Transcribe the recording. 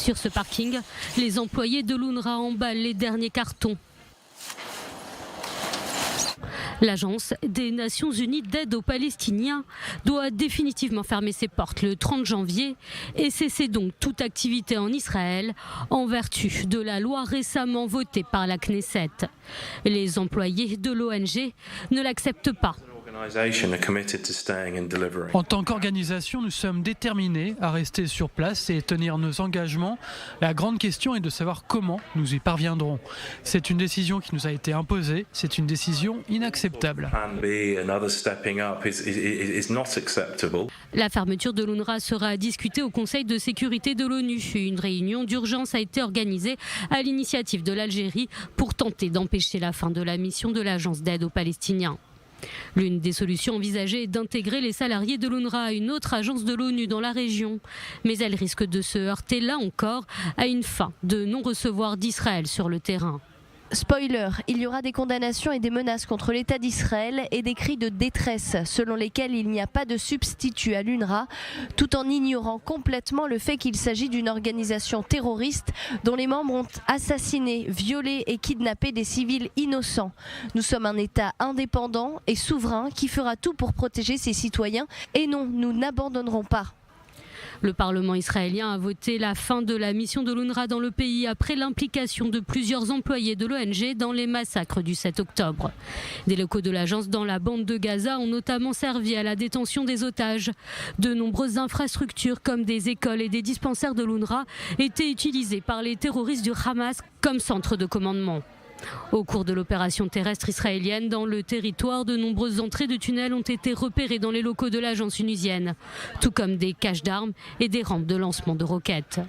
Sur ce parking, les employés de l'UNRWA emballent les derniers cartons. L'Agence des Nations Unies d'aide aux Palestiniens doit définitivement fermer ses portes le 30 janvier et cesser donc toute activité en Israël en vertu de la loi récemment votée par la Knesset. Les employés de l'ONG ne l'acceptent pas. En tant qu'organisation, nous sommes déterminés à rester sur place et tenir nos engagements. La grande question est de savoir comment nous y parviendrons. C'est une décision qui nous a été imposée, c'est une décision inacceptable. La fermeture de l'UNRWA sera discutée au Conseil de sécurité de l'ONU. Une réunion d'urgence a été organisée à l'initiative de l'Algérie pour tenter d'empêcher la fin de la mission de l'Agence d'aide aux Palestiniens. L'une des solutions envisagées est d'intégrer les salariés de l'UNRWA à une autre agence de l'ONU dans la région. Mais elle risque de se heurter là encore à une fin de non-recevoir d'Israël sur le terrain. Spoiler, il y aura des condamnations et des menaces contre l'État d'Israël et des cris de détresse selon lesquels il n'y a pas de substitut à l'UNRWA, tout en ignorant complètement le fait qu'il s'agit d'une organisation terroriste dont les membres ont assassiné, violé et kidnappé des civils innocents. Nous sommes un État indépendant et souverain qui fera tout pour protéger ses citoyens et non, nous n'abandonnerons pas. Le Parlement israélien a voté la fin de la mission de l'UNRWA dans le pays après l'implication de plusieurs employés de l'ONG dans les massacres du 7 octobre. Des locaux de l'agence dans la bande de Gaza ont notamment servi à la détention des otages. De nombreuses infrastructures comme des écoles et des dispensaires de l'UNRWA étaient utilisées par les terroristes du Hamas comme centre de commandement. Au cours de l'opération terrestre israélienne dans le territoire, de nombreuses entrées de tunnels ont été repérées dans les locaux de l'agence onusienne, tout comme des caches d'armes et des rampes de lancement de roquettes.